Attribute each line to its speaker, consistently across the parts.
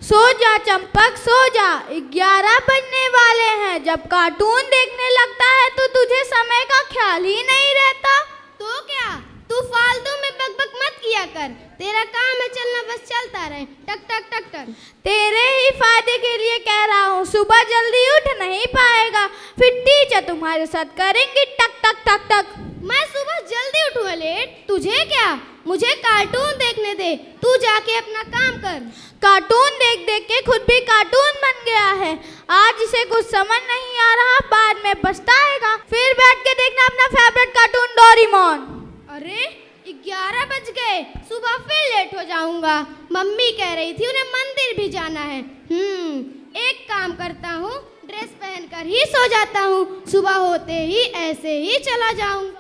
Speaker 1: सो जा चंपक सो जा, 11 बजने वाले हैं। जब कार्टून देखने लगता है तो तुझे समय का ख्याल ही नहीं रहता।
Speaker 2: तो क्या, तू फालतू में बकबक मत किया कर। तेरा काम है चलना, बस चलता रहे, टक टक टक टक।
Speaker 1: तेरे ही फायदे के लिए कह रहा हूँ, सुबह जल्दी उठ नहीं पाएगा, फिर टीचर तुम्हारे साथ करेंगी टक टक टक टक।
Speaker 2: मैं सुबह जल्दी उठूँ लेट, तुझे क्या? मुझे कार्टून देखने दे, तू जाके अपना काम कर।
Speaker 1: कार्टून देख देख के खुद भी कार्टून बन गया है। आज इसे कुछ समझ नहीं आ रहा, बाद में पछताएगा। फिर बैठ के देखना अपना फेवरेट कार्टून डोरेमोन।
Speaker 2: अरे 11 बज गए, सुबह फिर लेट हो जाऊंगा। मम्मी कह रही थी उन्हें मंदिर भी जाना है। एक काम करता हूँ, ड्रेस पहनकर ही सो जाता हूँ, सुबह होते ही ऐसे ही चला जाऊंगा।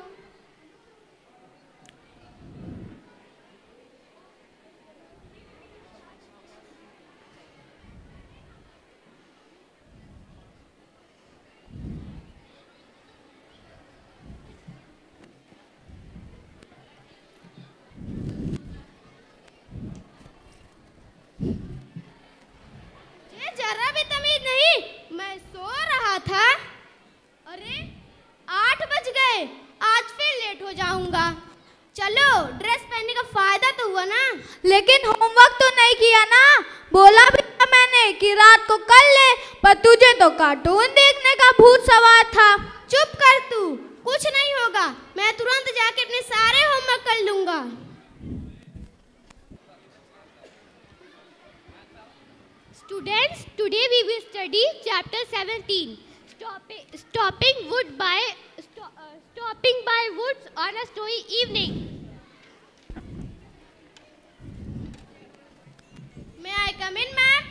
Speaker 2: जरा भी तमीज नहीं, मैं सो रहा था। अरे 8 बज गए, आज फिर लेट हो जाऊंगा। चलो, ड्रेस पहनने का फायदा तो हुआ ना।
Speaker 1: लेकिन होमवर्क तो नहीं किया ना। बोला भी था मैंने कि रात को कर ले, पर तुझे तो कार्टून देखने का भूत सवार था।
Speaker 2: चुप कर तू, कुछ नहीं होगा, मैं तुरंत जाके अपने सारे होमवर्क कर लूंगा। Students, today we will study chapter 17. Stopping by woods on a snowy evening. May I come in, ma'am?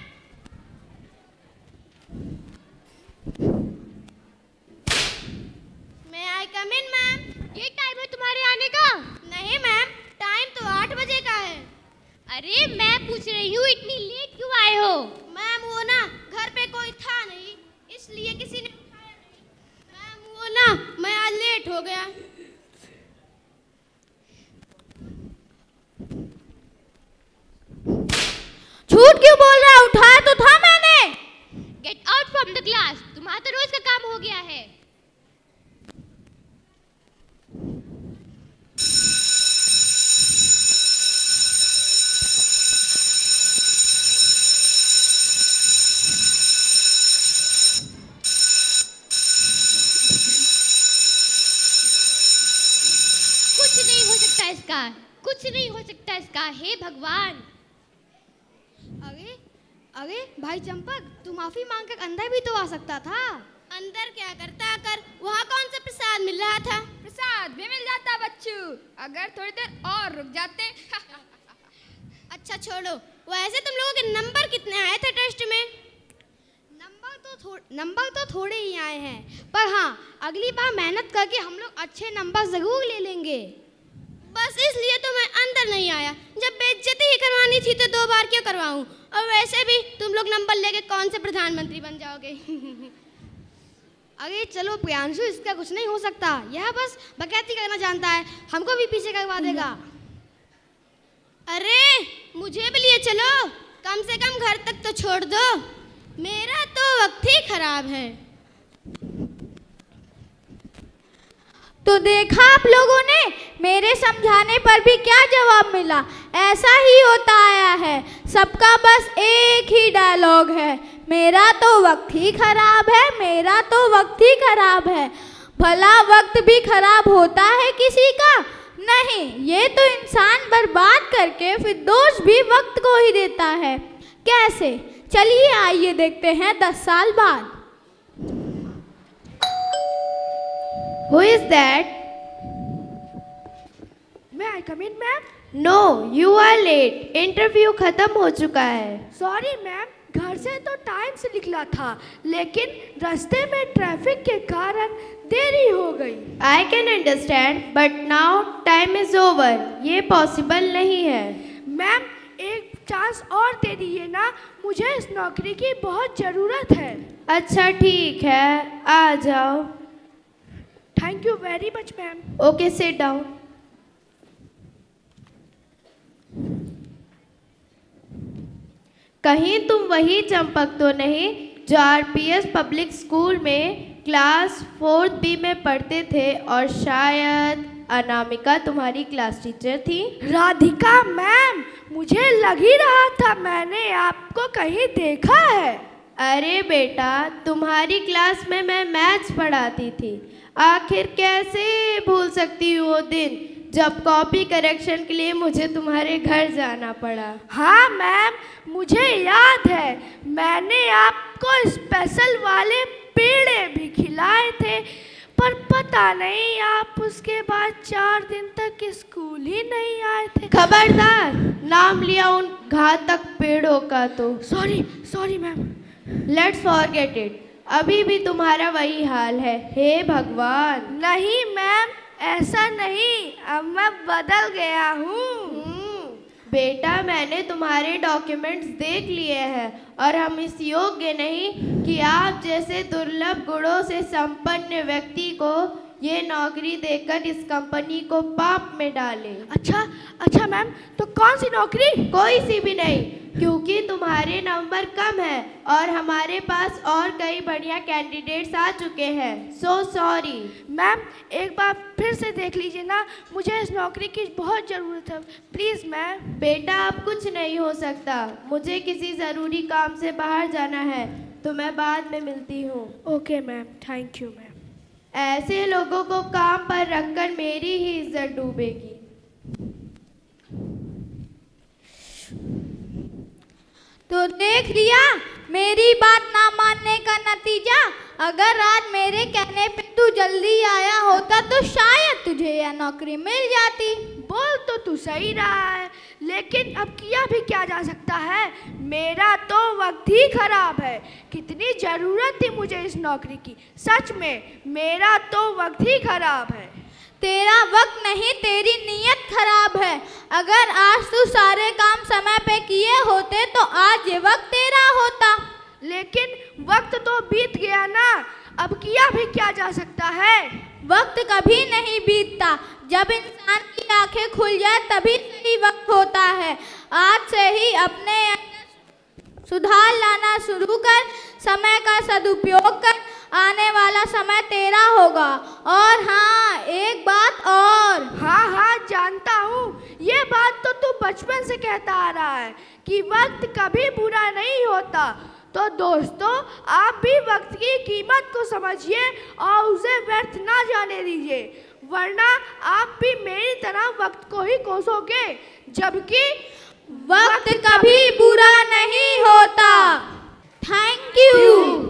Speaker 2: May I come in, ma'am? ये टाइम है तुम्हारे आने का? नहीं मैम, टाइम तो 8 बजे का है। अरे मैं पूछ रही हूँ इतनी लेट क्यों आए हो? मैम वो ना घर पे कोई था नहीं, इसलिए किसी ने उठाया नहीं। मैम वो ना मैं आज लेट हो गया।
Speaker 1: झूठ क्यों बोल रहा है? उठाया तो था मैंने।
Speaker 2: Get out from the class, तुम्हारा तो रोज का काम हो गया है। कुछ नहीं हो सकता इसका, हे भगवान। अरे भाई चंपक, तू माफी मांगकर अंदर भी तो आ सकता था। अंदर क्या करता आकर? वहाँ कौन सा प्रसाद मिल रहा था?
Speaker 3: प्रसाद भी मिल जाता बच्चू, अगर थोड़ी देर और रुक जाते।
Speaker 2: अच्छा छोड़ो, वैसे तुम लोगों के नंबर कितने आए थे टेस्ट में? नंबर तो थोड़े ही आए हैं, पर हाँ अगली बार मेहनत करके हम लोग अच्छे नंबर जरूर ले लेंगे। बस इसलिए तो मैं अंदर नहीं आया। जब बेइज्जती ही करवानी थी तो 2 बार क्यों करवाऊं? और वैसे भी तुम लोग नंबर लेके कौन से प्रधानमंत्री बन जाओगे? अरे चलो प्रियांशु, इसका कुछ नहीं हो सकता, यह बस बकैती करना जानता है, हमको भी पीछे करवा देगा। अरे मुझे भी लिए चलो, कम से कम घर तक तो छोड़ दो, मेरा तो वक्त ही खराब है।
Speaker 1: तो देखा आप लोगों ने, मेरे समझाने पर भी क्या जवाब मिला। ऐसा ही होता आया है, सबका बस एक ही डायलॉग है, मेरा तो वक्त ही खराब है, मेरा तो वक्त ही खराब है। भला वक्त भी खराब होता है किसी का? नहीं, ये तो इंसान बर्बाद करके फिर दोष भी वक्त को ही देता है। कैसे? चलिए आइए देखते हैं 10 साल बाद।
Speaker 4: Who is that?
Speaker 5: May I come in, ma'am?
Speaker 4: No, you are late. Interview खत्म हो चुका है।
Speaker 5: Sorry, ma'am. घर से तो टाइम से निकला था, लेकिन रास्ते में ट्रैफिक के कारण देरी हो गई।
Speaker 4: I can understand, but now time is over. ये पॉसिबल नहीं है।
Speaker 5: मैम, एक चांस और दे दीजिए ना, मुझे इस नौकरी की बहुत ज़रूरत है।
Speaker 4: अच्छा ठीक है, आ जाओ।
Speaker 5: Thank you very much, ma'am.
Speaker 4: Okay, sit down. कहीं तुम वही चंपक तो नहीं जो आरपीएस पब्लिक स्कूल में क्लास 4th B में पढ़ते थे और शायद अनामिका तुम्हारी क्लास टीचर थी?
Speaker 5: राधिका मैम, मुझे लग ही रहा था मैंने आपको कहीं देखा है।
Speaker 4: अरे बेटा, तुम्हारी क्लास में मैं मैथ्स पढ़ाती थी। आखिर कैसे भूल सकती हूँ वो दिन जब कॉपी करेक्शन के लिए मुझे तुम्हारे घर जाना पड़ा।
Speaker 5: हाँ मैम, मुझे याद है, मैंने आपको स्पेशल वाले पेड़े भी खिलाए थे, पर पता नहीं आप उसके बाद 4 दिन तक स्कूल ही नहीं आए थे।
Speaker 4: खबरदार, नाम लिया उन घातक पेड़ों का तो।
Speaker 5: Sorry ma'am.
Speaker 4: Let's forget it. अभी भी तुम्हारा वही हाल है। हे भगवान।
Speaker 5: नहीं मैम, ऐसा नहीं, अब मैं बदल गया हूँ।
Speaker 4: बेटा, मैंने तुम्हारे डॉक्यूमेंट्स देख लिए हैं और हम इस योग्य नहीं कि आप जैसे दुर्लभ गुणों से संपन्न व्यक्ति को ये नौकरी देकर इस कंपनी को पाप में डालें।
Speaker 5: अच्छा मैम, तो कौन सी नौकरी?
Speaker 4: कोई सी भी नहीं, क्योंकि तुम्हारे नंबर कम है और हमारे पास और कई बढ़िया कैंडिडेट्स आ चुके हैं। So sorry.
Speaker 5: मैम, एक बार फिर से देख लीजिए ना, मुझे इस नौकरी की बहुत ज़रूरत है, प्लीज़ मैम।
Speaker 4: बेटा, अब कुछ नहीं हो सकता, मुझे किसी ज़रूरी काम से बाहर जाना है, तो मैं बाद में मिलती हूँ।
Speaker 5: Okay ma'am, thank you ma'am.
Speaker 4: ऐसे लोगों को काम पर रखकर मेरी ही इज्जत डूबेगी।
Speaker 1: तो देख लिया मेरी बात ना मानने का नतीजा। अगर आज मेरे कहने पे तू जल्दी आया होता तो शायद तुझे यह नौकरी मिल जाती।
Speaker 5: बोल तो तू सही रहा है, लेकिन अब किया भी क्या जा सकता है। मेरा तो वक्त ही खराब है। कितनी ज़रूरत थी मुझे इस नौकरी की, सच में मेरा तो वक्त ही खराब है।
Speaker 1: तेरा वक्त नहीं, तेरी नीयत खराब है। अगर आज तू सारे काम समय पे किए होते तो आज ये वक्त तेरा होता।
Speaker 5: लेकिन वक्त तो बीत गया ना, अब किया भी क्या जा सकता है।
Speaker 1: वक्त कभी नहीं बीतता, जब इंसान की आंखें खुल जाए तभी सही वक्त होता है। आज से ही अपने अंदर सुधार लाना शुरू कर, समय का सदुपयोग कर, आने वाला समय तेरा होगा। और हाँ, एक बात और।
Speaker 5: हाँ, जानता हूँ, ये बात तो तू बचपन से कहता आ रहा है कि वक्त कभी बुरा नहीं होता। तो दोस्तों, आप भी वक्त की कीमत को समझिए और उसे व्यर्थ ना जाने दीजिए, वरना आप भी मेरी तरह वक्त को ही कोसोगे, जबकि
Speaker 1: वक्त कभी बुरा नहीं होता। Thank you.